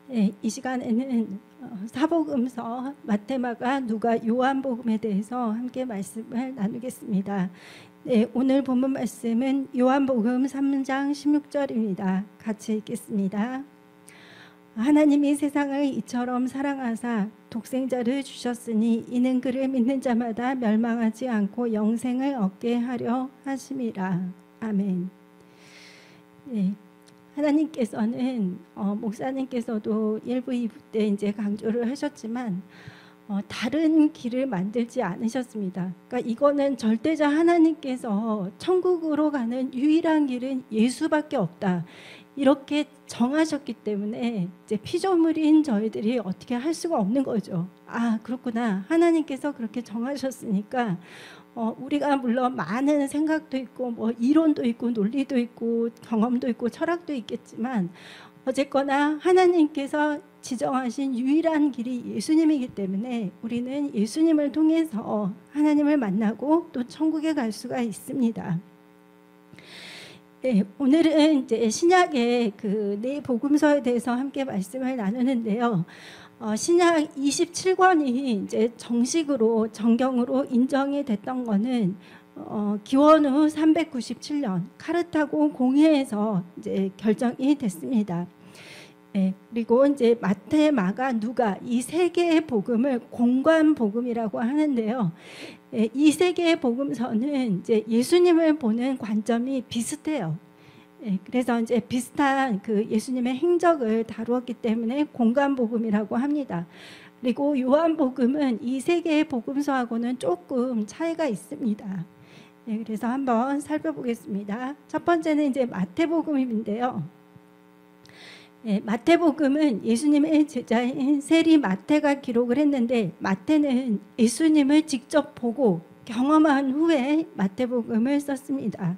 네, 이 시간에는 사복음서 마태, 마가, 누가, 요한복음에 대해서 함께 말씀을 나누겠습니다. 네, 오늘 본문 말씀은 요한복음 3장 16절입니다. 같이 읽겠습니다. 하나님이 세상을 이처럼 사랑하사 독생자를 주셨으니 이는 그를 믿는 자마다 멸망하지 않고 영생을 얻게 하려 하심이라. 아멘. 네. 하나님께서는 목사님께서도 1부, 2부 때 이제 강조를 하셨지만 다른 길을 만들지 않으셨습니다. 그러니까 이거는 절대자 하나님께서 천국으로 가는 유일한 길은 예수밖에 없다. 이렇게 정하셨기 때문에 이제 피조물인 저희들이 어떻게 할 수가 없는 거죠. 아, 그렇구나. 하나님께서 그렇게 정하셨으니까 우리가 물론 많은 생각도 있고 뭐 이론도 있고 논리도 있고 경험도 있고 철학도 있겠지만 어쨌거나 하나님께서 지정하신 유일한 길이 예수님이기 때문에 우리는 예수님을 통해서 하나님을 만나고 또 천국에 갈 수가 있습니다. 네, 오늘은 이제 신약의 그 네 복음서에 대해서 함께 말씀을 나누는데요. 신약 27권이 이제 정식으로 정경으로 인정이 됐던 거는 기원 후 397년 카르타고 공회에서 이제 결정이 됐습니다. 네, 그리고 이제 마태, 마가, 누가 이 세 개의 복음을 공관 복음이라고 하는데요. 네, 이 세 개의 복음서는 이제 예수님을 보는 관점이 비슷해요. 네, 그래서 이제 비슷한 그 예수님의 행적을 다루었기 때문에 공관복음이라고 합니다. 그리고 요한복음은 이 세 개의 복음서하고는 조금 차이가 있습니다. 네, 그래서 한번 살펴보겠습니다. 첫 번째는 이제 마태복음인데요. 네, 마태복음은 예수님의 제자인 세리 마태가 기록을 했는데 마태는 예수님을 직접 보고 경험한 후에 마태복음을 썼습니다.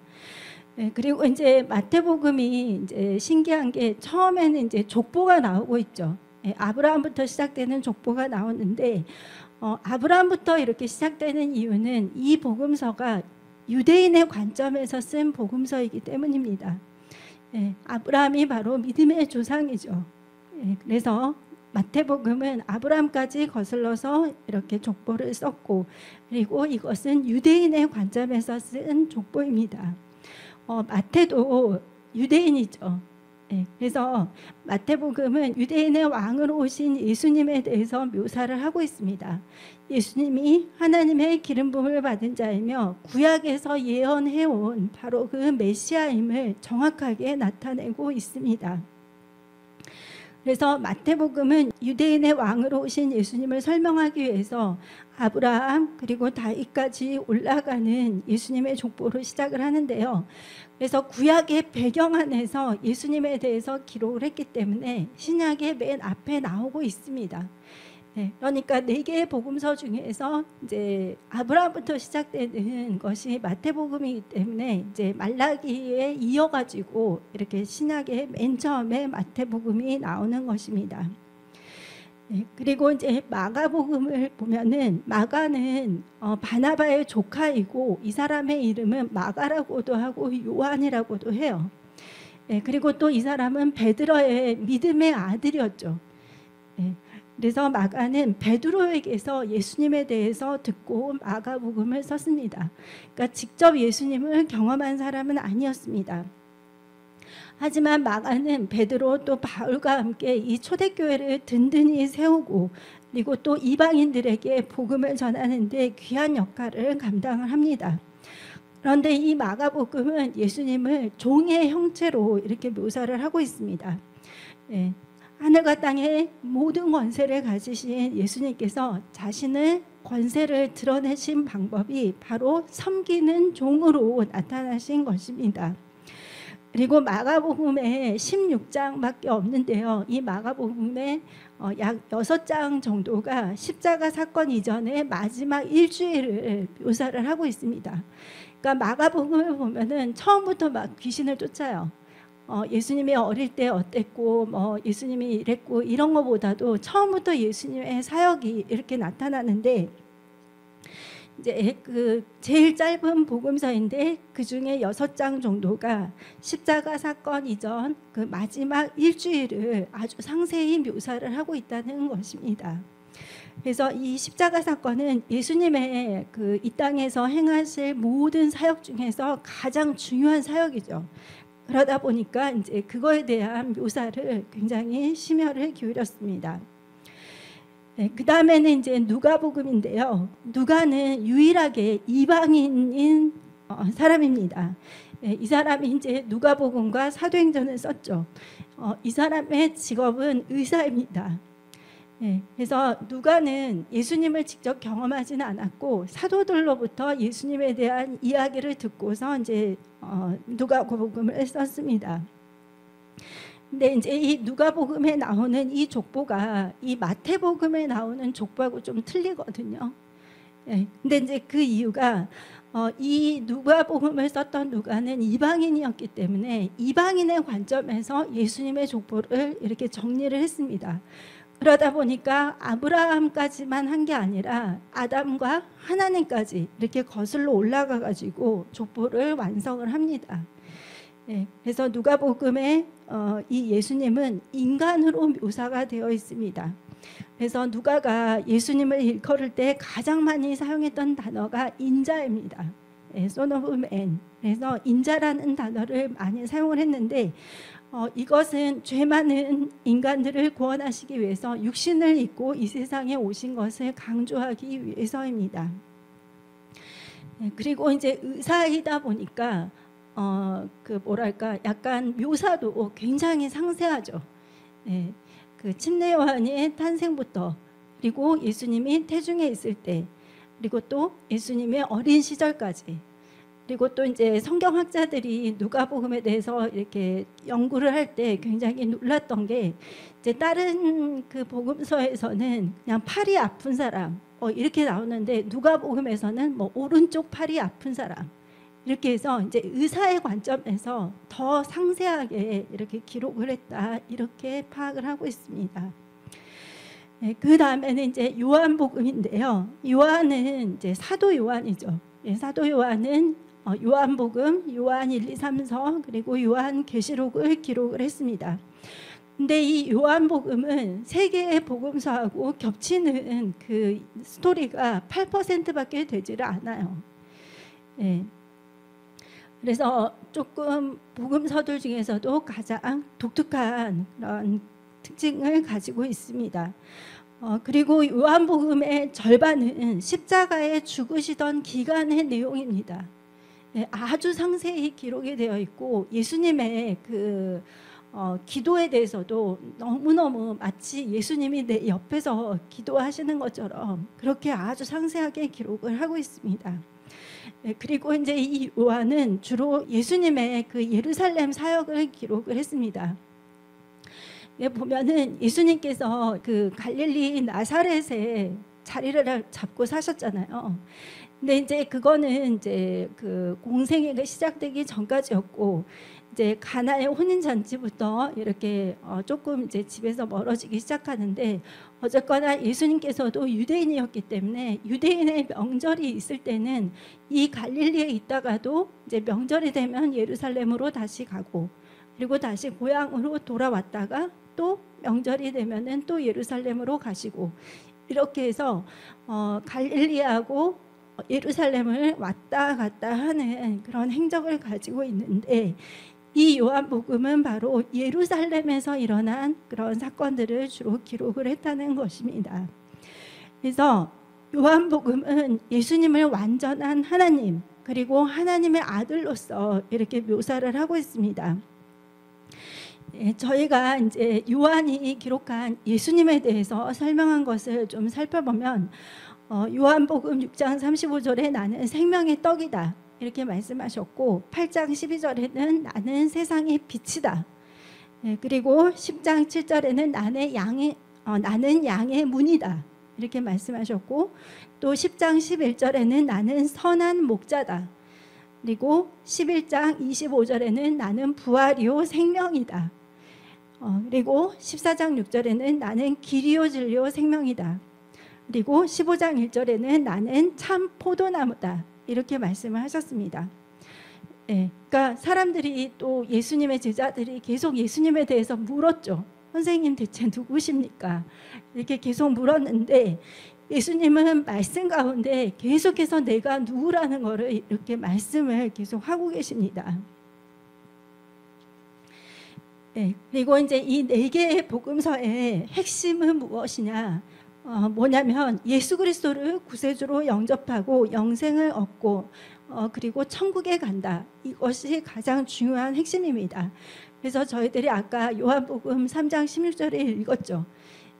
네, 그리고 이제 마태복음이 이제 신기한 게 처음에는 이제 족보가 나오고 있죠. 네, 아브라함부터 시작되는 족보가 나오는데 아브라함부터 이렇게 시작되는 이유는 이 복음서가 유대인의 관점에서 쓴 복음서이기 때문입니다. 네, 아브라함이 바로 믿음의 조상이죠. 네, 그래서 마태복음은 아브라함까지 거슬러서 이렇게 족보를 썼고 그리고 이것은 유대인의 관점에서 쓴 족보입니다. 마태도 유대인이죠. 네, 그래서 마태복음은 유대인의 왕으로 오신 예수님에 대해서 묘사를 하고 있습니다. 예수님이 하나님의 기름 부음을 받은 자이며 구약에서 예언해온 바로 그 메시아임을 정확하게 나타내고 있습니다. 그래서 마태복음은 유대인의 왕으로 오신 예수님을 설명하기 위해서 아브라함 그리고 다윗까지 올라가는 예수님의 족보로 시작을 하는데요. 그래서 구약의 배경 안에서 예수님에 대해서 기록을 했기 때문에 신약의 맨 앞에 나오고 있습니다. 네, 그러니까 네 개의 복음서 중에서 이제 아브라함부터 시작되는 것이 마태복음이기 때문에 이제 말라기에 이어가지고 이렇게 신약의 맨 처음에 마태복음이 나오는 것입니다. 네, 그리고 이제 마가복음을 보면은 마가는 바나바의 조카이고 이 사람의 이름은 마가라고도 하고 요한이라고도 해요. 네, 그리고 또 이 사람은 베드로의 믿음의 아들이었죠. 네, 그래서 마가는 베드로에게서 예수님에 대해서 듣고 마가복음을 썼습니다. 그러니까 직접 예수님을 경험한 사람은 아니었습니다. 하지만 마가는 베드로 또 바울과 함께 이 초대교회를 든든히 세우고 그리고 또 이방인들에게 복음을 전하는 데 귀한 역할을 감당을 합니다. 그런데 이 마가복음은 예수님을 종의 형체로 이렇게 묘사를 하고 있습니다. 네. 하늘과 땅의 모든 권세를 가지신 예수님께서 자신의 권세를 드러내신 방법이 바로 섬기는 종으로 나타나신 것입니다. 그리고 마가복음에 16장밖에 없는데요. 이 마가복음에 약 6장 정도가 십자가 사건 이전에 마지막 일주일을 묘사를 하고 있습니다. 그러니까 마가복음을 보면은 처음부터 막 귀신을 쫓아요. 예수님이 어릴 때 어땠고 뭐 예수님이 이랬고 이런 것보다도 처음부터 예수님의 사역이 이렇게 나타나는데 이제 그 제일 짧은 복음서인데 그 중에 6장 정도가 십자가 사건 이전 그 마지막 일주일을 아주 상세히 묘사를 하고 있다는 것입니다. 그래서 이 십자가 사건은 예수님의 그 이 땅에서 행하실 모든 사역 중에서 가장 중요한 사역이죠. 그러다 보니까 이제 그거에 대한 묘사를 굉장히 심혈을 기울였습니다. 네, 그 다음에는 이제 누가복음인데요. 누가는 유일하게 이방인인 사람입니다. 네, 이 사람이 이제 누가복음과 사도행전을 썼죠. 이 사람의 직업은 의사입니다. 네, 그래서 누가는 예수님을 직접 경험하지는 않았고 사도들로부터 예수님에 대한 이야기를 듣고서 이제 누가복음을 썼습니다. 근데 이제 이 누가복음에 나오는 이 족보가 이 마태복음에 나오는 족보하고 좀 틀리거든요. 네, 근데 이제 그 이유가 이 누가복음을 썼던 누가는 이방인이었기 때문에 이방인의 관점에서 예수님의 족보를 이렇게 정리를 했습니다. 그러다 보니까 아브라함까지만 한 게 아니라 아담과 하나님까지 이렇게 거슬러 올라가 가지고 족보를 완성을 합니다. 네, 그래서 누가복음에 이 예수님은 인간으로 묘사가 되어 있습니다. 그래서 누가가 예수님을 일컬을 때 가장 많이 사용했던 단어가 인자입니다. 네, Son of Man. 그래서 인자라는 단어를 많이 사용을 했는데 이것은 죄 많은 인간들을 구원하시기 위해서 육신을 입고 이 세상에 오신 것을 강조하기 위해서입니다. 네, 그리고 이제 의사이다 보니까 그 뭐랄까 약간 묘사도 굉장히 상세하죠. 네, 그 침례 요한의 탄생부터 그리고 예수님이 태중에 있을 때 그리고 또 예수님의 어린 시절까지 그리고 또 이제 성경학자들이 누가복음에 대해서 이렇게 연구를 할 때 굉장히 놀랐던 게 이제 다른 그 복음서에서는 그냥 팔이 아픈 사람 이렇게 나오는데 누가복음에서는 뭐 오른쪽 팔이 아픈 사람 이렇게 해서 이제 의사의 관점에서 더 상세하게 이렇게 기록을 했다 이렇게 파악을 하고 있습니다. 네, 그 다음에는 이제 요한복음인데요. 요한은 이제 사도 요한이죠. 네, 사도 요한은 요한복음, 요한 1, 2, 3서 그리고 요한계시록을 기록을 했습니다. 근데 이 요한복음은 세 개의 복음서하고 겹치는 그 스토리가 8%밖에 되지를 않아요. 네. 그래서 조금 복음서들 중에서도 가장 독특한 그런 특징을 가지고 있습니다. 그리고 요한복음의 절반은 십자가에 죽으시던 기간의 내용입니다. 네, 아주 상세히 기록이 되어 있고 예수님의 그 기도에 대해서도 너무너무 마치 예수님이 내 옆에서 기도하시는 것처럼 그렇게 아주 상세하게 기록을 하고 있습니다. 네, 그리고 이제 이 요한은 주로 예수님의 그 예루살렘 사역을 기록을 했습니다. 네, 보면은 예수님께서 그 갈릴리 나사렛에 자리를 잡고 사셨잖아요. 근데 이제 그거는 이제 그 공생애가 시작되기 전까지였고 이제 가나의 혼인 잔치부터 이렇게 조금 이제 집에서 멀어지기 시작하는데 어쨌거나 예수님께서도 유대인이었기 때문에 유대인의 명절이 있을 때는 이 갈릴리에 있다가도 이제 명절이 되면 예루살렘으로 다시 가고 그리고 다시 고향으로 돌아왔다가 또 명절이 되면은 또 예루살렘으로 가시고 이렇게 해서 갈릴리하고 예루살렘을 왔다 갔다 하는 그런 행적을 가지고 있는데 이 요한복음은 바로 예루살렘에서 일어난 그런 사건들을 주로 기록을 했다는 것입니다. 그래서 요한복음은 예수님을 완전한 하나님 그리고 하나님의 아들로서 이렇게 묘사를 하고 있습니다. 저희가 이제 요한이 기록한 예수님에 대해서 설명한 것을 좀 살펴보면 요한복음 6장 35절에 나는 생명의 떡이다 이렇게 말씀하셨고 8장 12절에는 나는 세상의 빛이다. 그리고 10장 7절에는 나는 양의 문이다 이렇게 말씀하셨고 또 10장 11절에는 나는 선한 목자다. 그리고 11장 25절에는 나는 부활이요 생명이다. 그리고 14장 6절에는 나는 길이요 진리요 생명이다. 그리고 15장 1절에는 나는 참 포도나무다 이렇게 말씀을 하셨습니다. 예, 그러니까 사람들이 또 예수님의 제자들이 계속 예수님에 대해서 물었죠. 선생님 대체 누구십니까? 이렇게 계속 물었는데 예수님은 말씀 가운데 계속해서 내가 누구라는 것을 이렇게 말씀을 계속 하고 계십니다. 네, 그리고 이제 이 4개의 복음서의 핵심은 무엇이냐? 뭐냐면 예수 그리스도를 구세주로 영접하고 영생을 얻고 그리고 천국에 간다. 이것이 가장 중요한 핵심입니다. 그래서 저희들이 아까 요한복음 3장 16절에 읽었죠.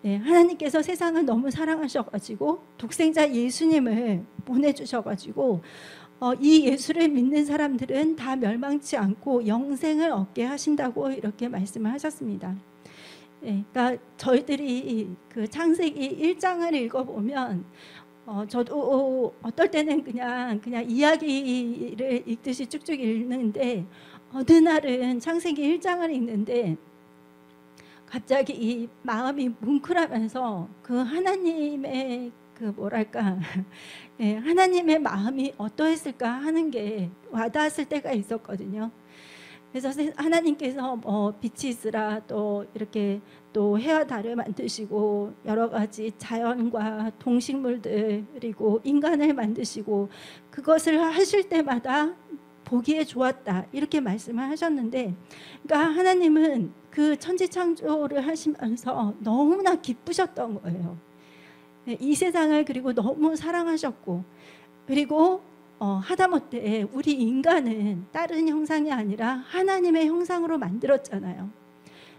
네, 하나님께서 세상을 너무 사랑하셔가지고 독생자 예수님을 보내주셔가지고 이 예수를 믿는 사람들은 다 멸망치 않고 영생을 얻게 하신다고 이렇게 말씀을 하셨습니다. 네, 그러니까 저희들이 그 창세기 1장을 읽어보면 저도 어떨 때는 그냥 이야기를 읽듯이 쭉쭉 읽는데 어느 날은 창세기 1장을 읽는데 갑자기 이 마음이 뭉클하면서 그 하나님의 그 뭐랄까 네, 하나님의 마음이 어떠했을까 하는 게 와닿았을 때가 있었거든요. 그래서 하나님께서 빛이 있으라 또 이렇게 또 해와 달을 만드시고 여러 가지 자연과 동식물들 그리고 인간을 만드시고 그것을 하실 때마다 보기에 좋았다 이렇게 말씀을 하셨는데, 그러니까 하나님은 그 천지창조를 하시면서 너무나 기쁘셨던 거예요. 이 세상을 그리고 너무 사랑하셨고, 그리고 하다못해 우리 인간은 다른 형상이 아니라 하나님의 형상으로 만들었잖아요.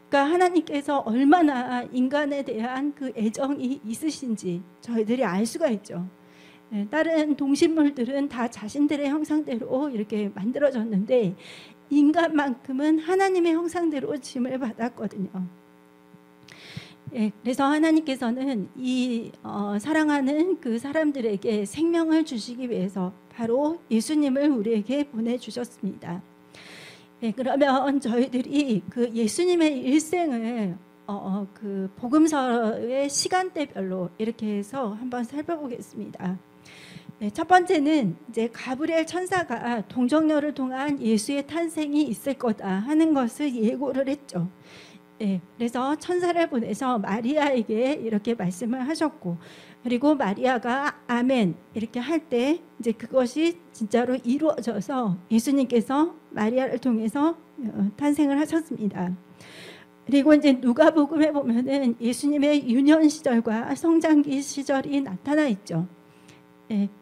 그러니까 하나님께서 얼마나 인간에 대한 그 애정이 있으신지 저희들이 알 수가 있죠. 다른 동식물들은 다 자신들의 형상대로 이렇게 만들어졌는데 인간만큼은 하나님의 형상대로 지음을 받았거든요. 그래서 하나님께서는 이 사랑하는 그 사람들에게 생명을 주시기 위해서 바로 예수님을 우리에게 보내주셨습니다. 그러면 저희들이 그 예수님의 일생을 그 복음서의 시간대별로 이렇게 해서 한번 살펴보겠습니다. 첫 번째는 이제 가브리엘 천사가 동정녀를 통한 예수의 탄생이 있을 거다 하는 것을 예고를 했죠. 그래서 천사를 보내서 마리아에게 이렇게 말씀을 하셨고, 그리고 마리아가 아멘 이렇게 할 때 이제 그것이 진짜로 이루어져서 예수님께서 마리아를 통해서 탄생을 하셨습니다. 그리고 이제 누가복음에 보면은 예수님의 유년 시절과 성장기 시절이 나타나 있죠.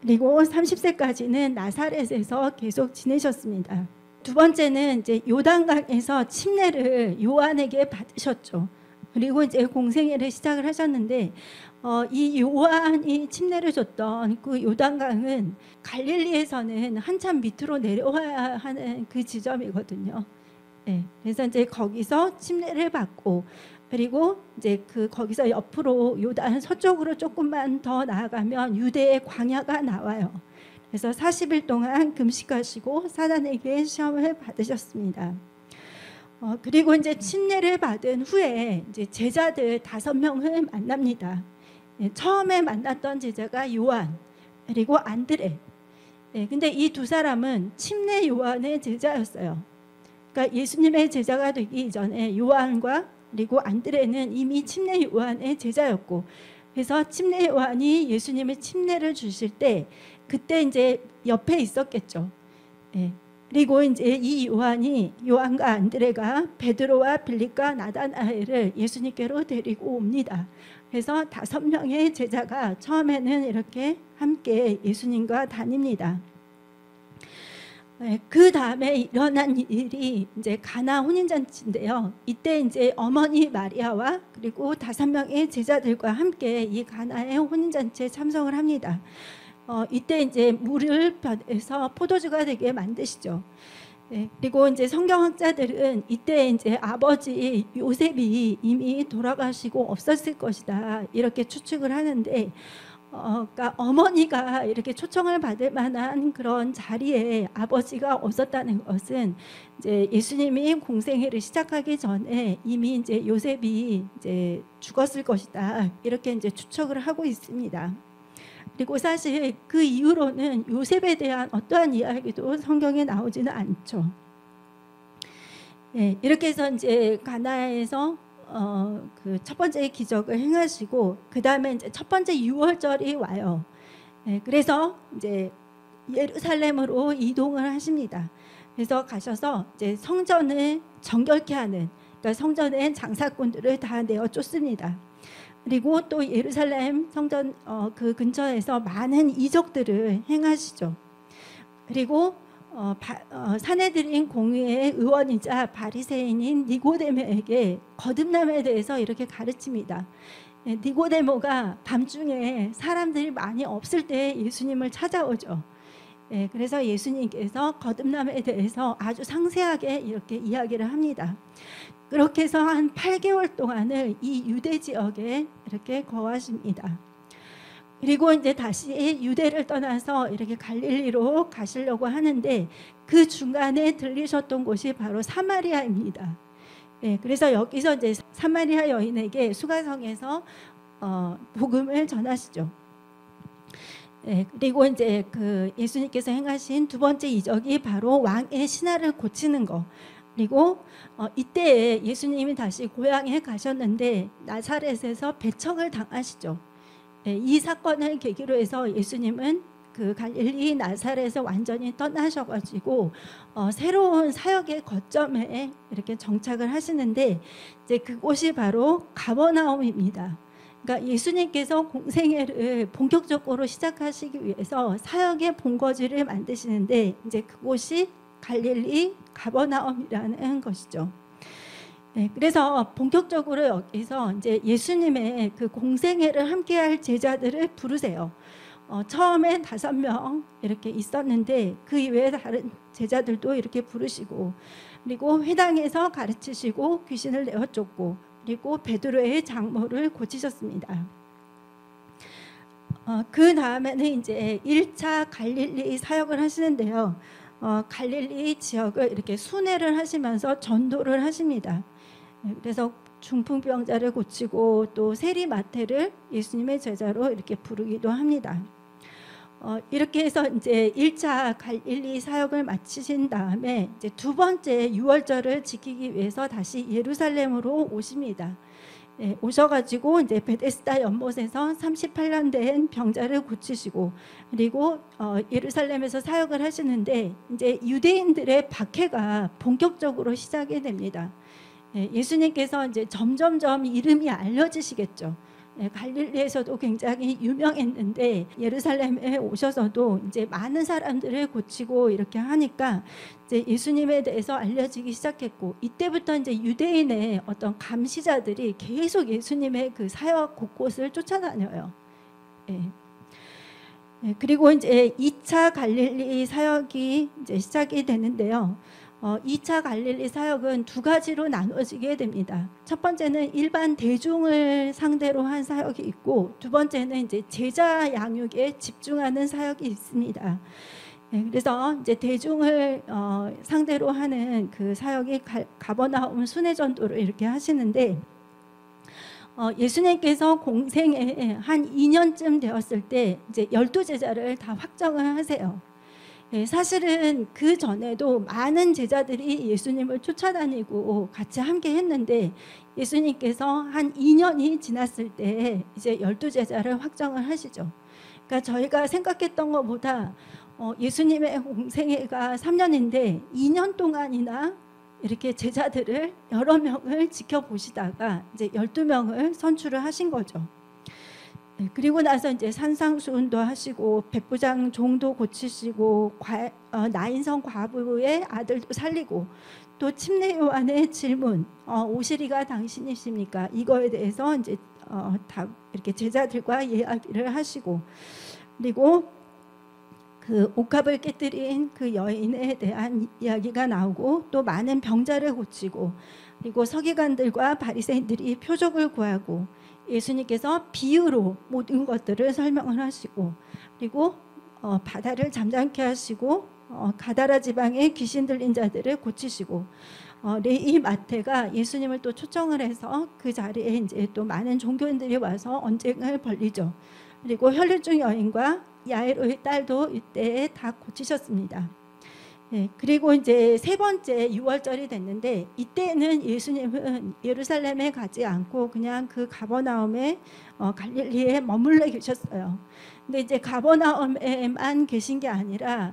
그리고 30세까지는 나사렛에서 계속 지내셨습니다. 두 번째는 이제 요단강에서 침례를 요한에게 받으셨죠. 그리고 이제 공생애를 시작을 하셨는데 이 요한이 침례를 줬던 그 요단강은 갈릴리에서는 한참 밑으로 내려와야 하는 그 지점이거든요. 그래서 이제 거기서 침례를 받고, 그리고 이제 그 거기서 옆으로 요단 서쪽으로 조금만 더 나아가면 유대의 광야가 나와요. 그래서 40일 동안 금식하시고 사단에게 시험을 받으셨습니다. 그리고 이제 침례를 받은 후에 이제 제자들 5명을 만납니다. 처음에 만났던 제자가 요한, 그리고 안드레. 근데 이 두 사람은 침례 요한의 제자였어요. 그러니까 예수님의 제자가 되기 이전에 요한과 그리고 안드레는 이미 침례 요한의 제자였고, 그래서 침례 요한이 예수님의 침례를 주실 때 그때 이제 옆에 있었겠죠. 그리고 이제 이 요한과 안드레가 베드로와 빌립과 나다나엘을 예수님께로 데리고 옵니다. 그래서 5명의 제자가 처음에는 이렇게 함께 예수님과 다닙니다. 그 다음에 일어난 일이 이제 가나 혼인잔치인데요. 이때 이제 어머니 마리아와 그리고 5명의 제자들과 함께 이 가나의 혼인잔치에 참석을 합니다. 이때 이제 물을 벼서 포도주가 되게 만드시죠. 그리고 이제 성경학자들은 이때 이제 아버지 요셉이 이미 돌아가시고 없었을 것이다 이렇게 추측을 하는데 그러니까 어머니가 이렇게 초청을 받을 만한 그런 자리에 아버지가 없었다는 것은 이제 예수님이 공생애를 시작하기 전에 이미 이제 요셉이 이제 죽었을 것이다, 이렇게 이제 추측을 하고 있습니다. 그리고 사실 그 이후로는 요셉에 대한 어떠한 이야기도 성경에 나오지는 않죠. 예, 이렇게 해서 이제 가나에서 그 첫 번째 기적을 행하시고, 그 다음에 이제 첫 번째 유월절이 와요. 예, 그래서 이제 예루살렘으로 이동을 하십니다. 그래서 가셔서 이제 성전을 정결케 하는, 그러니까 성전에 장사꾼들을 다 내어 쫓습니다. 그리고 또 예루살렘 성전 그 근처에서 많은 이적들을 행하시죠. 그리고 사내들인 공의의 의원이자 바리새인인 니고데모에게 거듭남에 대해서 이렇게 가르칩니다. 니고데모가 밤중에 사람들이 많이 없을 때 예수님을 찾아오죠. 그래서 예수님께서 거듭남에 대해서 아주 상세하게 이렇게 이야기를 합니다. 그렇게 해서 한 8개월 동안을 이 유대 지역에 이렇게 거하십니다. 그리고 이제 다시 유대를 떠나서 이렇게 갈릴리로 가시려고 하는데, 그 중간에 들리셨던 곳이 바로 사마리아입니다. 그래서 여기서 이제 사마리아 여인에게 수가성에서 복음을 전하시죠. 그리고 이제 그 예수님께서 행하신 두 번째 이적이 바로 왕의 신하를 고치는 거. 그리고 이때 예수님이 다시 고향에 가셨는데 나사렛에서 배척을 당하시죠. 이 사건을 계기로 해서 예수님은 그 갈릴리 나사렛에서 완전히 떠나셔가지고 새로운 사역의 거점에 이렇게 정착을 하시는데, 이제 그곳이 바로 가버나움입니다. 그러니까 예수님께서 공생애를 본격적으로 시작하시기 위해서 사역의 본거지를 만드시는데, 이제 그곳이 갈릴리 가버나움이라는 것이죠. 그래서 본격적으로 여기서 이제 예수님의 그 공생애를 함께할 제자들을 부르세요. 처음엔 5명 이렇게 있었는데 그 이외에 다른 제자들도 이렇게 부르시고, 그리고 회당에서 가르치시고 귀신을 내어 쫓고, 그리고 베드로의 장모를 고치셨습니다. 그 다음에는 이제 1차 갈릴리 사역을 하시는데요. 갈릴리 지역을 이렇게 순회를 하시면서 전도를 하십니다. 그래서 중풍병자를 고치고 또 세리마태를 예수님의 제자로 이렇게 부르기도 합니다. 이렇게 해서 이제 1차 갈릴리 사역을 마치신 다음에 이제 두 번째 유월절을 지키기 위해서 다시 예루살렘으로 오십니다. 오셔가지고 이제 베데스다 연못에서 38년 된 병자를 고치시고, 그리고 예루살렘에서 사역을 하시는데 이제 유대인들의 박해가 본격적으로 시작이 됩니다. 예수님께서 이제 점점점 이름이 알려지시겠죠. 갈릴리에서도 굉장히 유명했는데 예루살렘에 오셔서도 이제 많은 사람들을 고치고 이렇게 하니까 이제 예수님에 대해서 알려지기 시작했고, 이때부터 이제 유대인의 어떤 감시자들이 계속 예수님의 그 사역 곳곳을 쫓아다녀요. 그리고 이제 2차 갈릴리 사역이 이제 시작이 되는데요. 2차 갈릴리 사역은 두 가지로 나눠지게 됩니다. 첫 번째는 일반 대중을 상대로 한 사역이 있고, 두 번째는 이제 제자 양육에 집중하는 사역이 있습니다. 그래서 이제 대중을 상대로 하는 그 사역이 가버나움 순회전도를 이렇게 하시는데, 예수님께서 공생에 한 2년쯤 되었을 때 이제 12제자를 다 확정을 하세요. 사실은 그 전에도 많은 제자들이 예수님을 쫓아다니고 같이 함께 했는데, 예수님께서 한 2년이 지났을 때 이제 12제자를 확정을 하시죠. 그러니까 저희가 생각했던 것보다 예수님의 공생애가 3년인데 2년 동안이나 이렇게 제자들을 여러 명을 지켜보시다가 이제 12명을 선출을 하신 거죠. 그리고 나서 이제 산상수훈도 하시고 백부장 종도 고치시고 나인성 과부의 아들도 살리고, 또 침례 요한의 질문 오시리가 당신이십니까? 이거에 대해서 이제 다 이렇게 제자들과 이야기를 하시고, 그리고 그 옥합을 깨뜨린 그 여인에 대한 이야기가 나오고, 또 많은 병자를 고치고, 그리고 서기관들과 바리새인들이 표적을 구하고 예수님께서 비유로 모든 것들을 설명을 하시고 그리고 바다를 잠잠케 하시고 가다라 지방의 귀신 들린 자들을 고치시고 레위 마태가 예수님을 또 초청을 해서 그 자리에 이제 또 많은 종교인들이 와서 언쟁을 벌이죠. 그리고 혈류증 여인과 야이로의 딸도 이때 다 고치셨습니다. 네, 그리고 이제 세 번째 6월절이 됐는데 이때는 예수님은 예루살렘에 가지 않고 그냥 그 가버나움에 갈릴리에 머물러 계셨어요. 근데 이제 가버나움에만 계신 게 아니라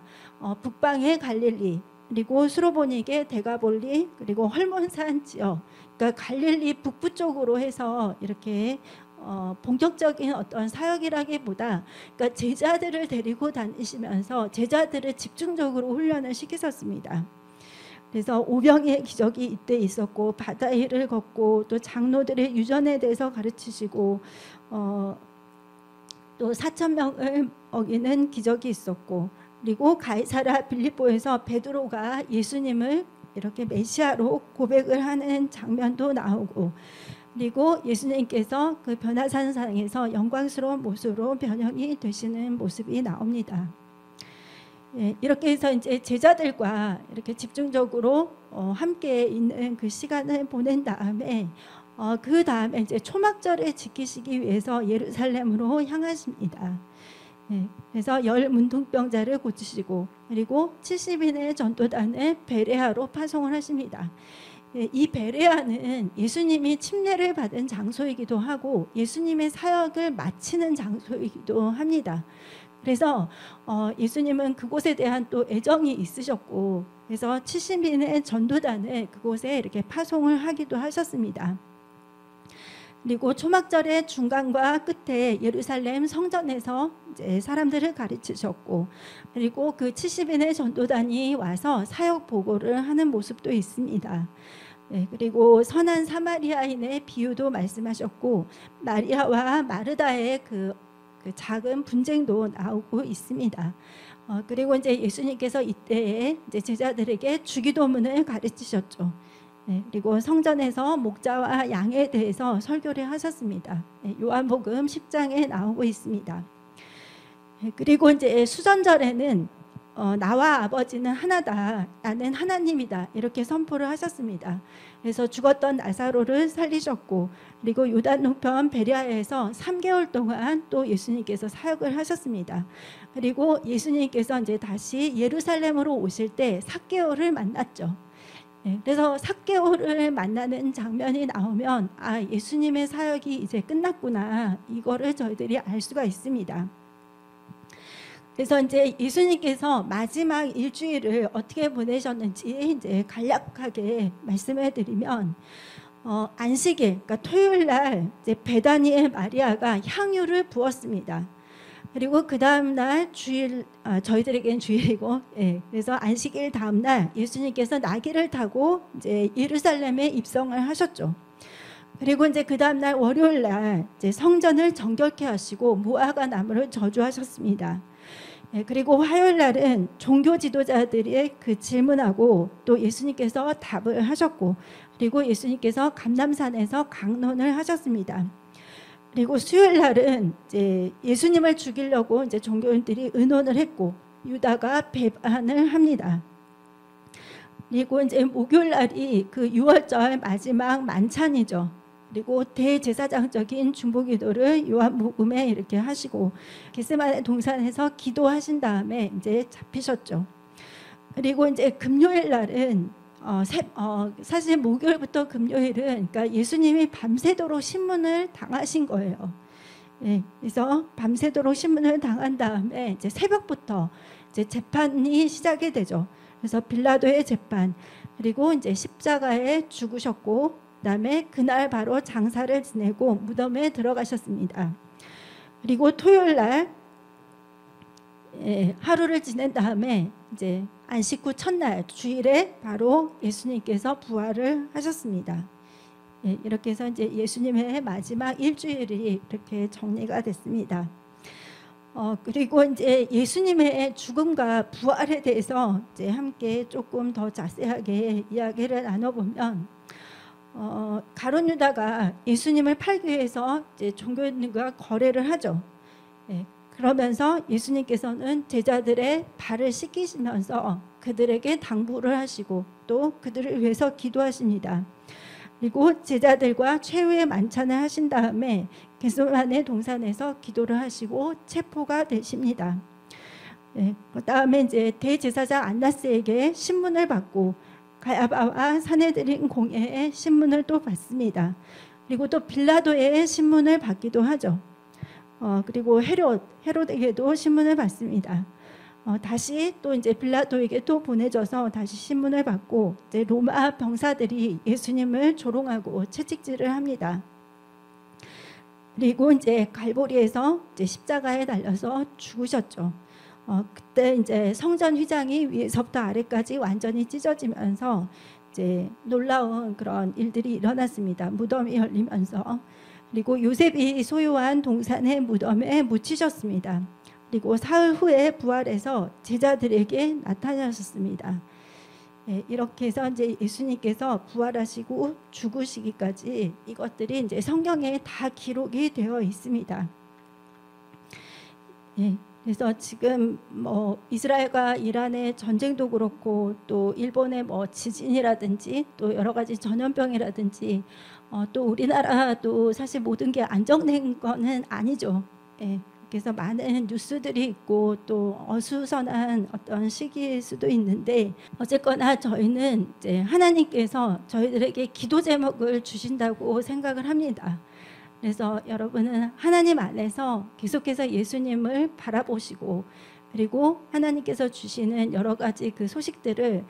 북방의 갈릴리 그리고 수로보니게 데가볼리 그리고 헐몬산 지역 그러니까 갈릴리 북부 쪽으로 해서 이렇게 본격적인 어떤 사역이라기보다 그러니까 제자들을 데리고 다니시면서 제자들을 집중적으로 훈련을 시키셨습니다. 그래서 오병이의 기적이 이때 있었고 바다 위를 걷고 또 장로들의 유전에 대해서 가르치시고 또 4,000명을 먹이는 기적이 있었고 그리고 가이사랴 빌립보에서 베드로가 예수님을 이렇게 메시아로 고백을 하는 장면도 나오고 그리고 예수님께서 그 변화산상에서 영광스러운 모습으로 변형이 되시는 모습이 나옵니다. 예, 이렇게 해서 이제 제자들과 이렇게 집중적으로 함께 있는 그 시간을 보낸 다음에 그 다음에 이제 초막절을 지키시기 위해서 예루살렘으로 향하십니다. 예, 그래서 열 문둥병자를 고치시고 그리고 70인의 전도단을 베레아로 파송을 하십니다. 이 베레아는 예수님이 침례를 받은 장소이기도 하고 예수님의 사역을 마치는 장소이기도 합니다. 그래서 예수님은 그곳에 대한 또 애정이 있으셨고 그래서 70인의 전도단을 그곳에 이렇게 파송을 하기도 하셨습니다. 그리고 초막절의 중간과 끝에 예루살렘 성전에서 이제 사람들을 가르치셨고 그리고 그 70인의 전도단이 와서 사역 보고를 하는 모습도 있습니다. 네, 그리고 선한 사마리아인의 비유도 말씀하셨고 마리아와 마르다의 그 작은 분쟁도 나오고 있습니다. 그리고 이제 예수님께서 이때에 이제 제자들에게 주기도문을 가르치셨죠. 네, 그리고 성전에서 목자와 양에 대해서 설교를 하셨습니다. 네, 요한복음 10장에 나오고 있습니다. 네, 그리고 이제 수전절에는 나와 아버지는 하나다, 나는 하나님이다 이렇게 선포를 하셨습니다. 그래서 죽었던 나사로를 살리셨고 그리고 요단 동편 베레아에서 3개월 동안 또 예수님께서 사역을 하셨습니다. 그리고 예수님께서 이제 다시 예루살렘으로 오실 때 삭개오를 만났죠. 네, 그래서 삭개오를 만나는 장면이 나오면 예수님의 사역이 이제 끝났구나 이거를 저희들이 알 수가 있습니다. 그래서 이제 예수님께서 마지막 일주일을 어떻게 보내셨는지 이제 간략하게 말씀해 드리면 안식일 그러니까 토요일 날 이제 베다니의 마리아가 향유를 부었습니다. 그리고 그 다음 날 주일 저희들에게는 주일이고 그래서 안식일 다음 날 예수님께서 나귀를 타고 이제 예루살렘에 입성을 하셨죠. 그리고 이제 그 다음 날 월요일 날 이제 성전을 정결케 하시고 무화과 나무를 저주하셨습니다. 그리고 화요일 날은 종교 지도자들의 그 질문하고 또 예수님께서 답을 하셨고 그리고 예수님께서 감람산에서 강론을 하셨습니다. 그리고 수요일 날은 이제 예수님을 죽이려고 이제 종교인들이 의논을 했고 유다가 배반을 합니다. 그리고 이제 목요일 날이 그 6월절 마지막 만찬이죠. 그리고 대제사장적인 중보기도를 요한복음에 이렇게 하시고 겟세마네 동산에서 기도하신 다음에 이제 잡히셨죠. 그리고 이제 금요일 날은 사실 목요일부터 금요일은 그러니까 예수님이 밤새도록 신문을 당하신 거예요. 그래서 밤새도록 신문을 당한 다음에 이제 새벽부터 이제 재판이 시작이 되죠. 그래서 빌라도의 재판 그리고 이제 십자가에 죽으셨고 그다음에 그날 바로 장사를 지내고 무덤에 들어가셨습니다. 그리고 토요일 날 하루를 지낸 다음에 이제 안식 후 첫날 주일에 바로 예수님께서 부활을 하셨습니다. 이렇게 해서 이제 예수님의 마지막 일주일이 이렇게 정리가 됐습니다. 그리고 이제 예수님의 죽음과 부활에 대해서 이제 함께 조금 더 자세하게 이야기를 나눠보면 가룟 유다가 예수님을 팔기 위해서 이제 종교인들과 거래를 하죠. 예, 그러면서 예수님께서는 제자들의 발을 씻기시면서 그들에게 당부를 하시고 또 그들을 위해서 기도하십니다. 그리고 제자들과 최후의 만찬을 하신 다음에 겟세마네 동산에서 기도를 하시고 체포가 되십니다. 예, 그다음에 이제 대제사장 안나스에게 신문을 받고 가야바와 사내들인 공회의 신문을 또 받습니다. 그리고 또 빌라도의 신문을 받기도 하죠. 그리고 헤롯에게도 신문을 받습니다. 다시 또 이제 빌라도에게 또 보내져서 다시 신문을 받고 이제 로마 병사들이 예수님을 조롱하고 채찍질을 합니다. 그리고 이제 갈보리에서 이제 십자가에 달려서 죽으셨죠. 그때 이제 성전 휘장이 위에서부터 아래까지 완전히 찢어지면서 이제 놀라운 그런 일들이 일어났습니다. 무덤이 열리면서. 그리고 요셉이 소유한 동산의 무덤에 묻히셨습니다. 그리고 사흘 후에 부활해서 제자들에게 나타나셨습니다. 예, 이렇게 해서 이제 예수님께서 부활하시고 죽으시기까지 이것들이 이제 성경에 다 기록이 되어 있습니다. 예, 그래서 지금 뭐 이스라엘과 이란의 전쟁도 그렇고 또 일본의 뭐 지진이라든지 또 여러 가지 전염병이라든지 또 우리나라도 사실 모든 게 안정된 거는 아니죠. 예, 그래서 많은 뉴스들이 있고 또 어수선한 어떤 시기일 수도 있는데 어쨌거나 저희는 이제 하나님께서 저희들에게 기도 제목을 주신다고 생각을 합니다. 그래서 여러분은 하나님 안에서 계속해서 예수님을 바라보시고 그리고 하나님께서 주시는 여러 가지 그 소식들을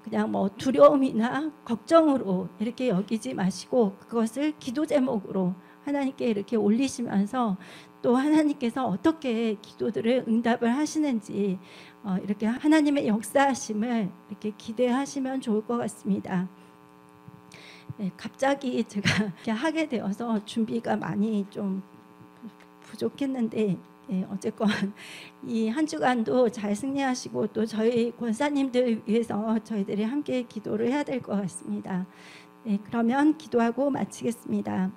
그냥 뭐 두려움이나 걱정으로 이렇게 여기지 마시고 그것을 기도 제목으로 하나님께 이렇게 올리시면서 또 하나님께서 어떻게 기도들을 응답을 하시는지 이렇게 하나님의 역사하심을 이렇게 기대하시면 좋을 것 같습니다. 네, 갑자기 제가 이렇게 하게 되어서 준비가 많이 좀 부족했는데 예, 어쨌건 이 한 주간도 잘 승리하시고 또 저희 권사님들 위해서 저희들이 함께 기도를 해야 될 것 같습니다. 네, 그러면 기도하고 마치겠습니다.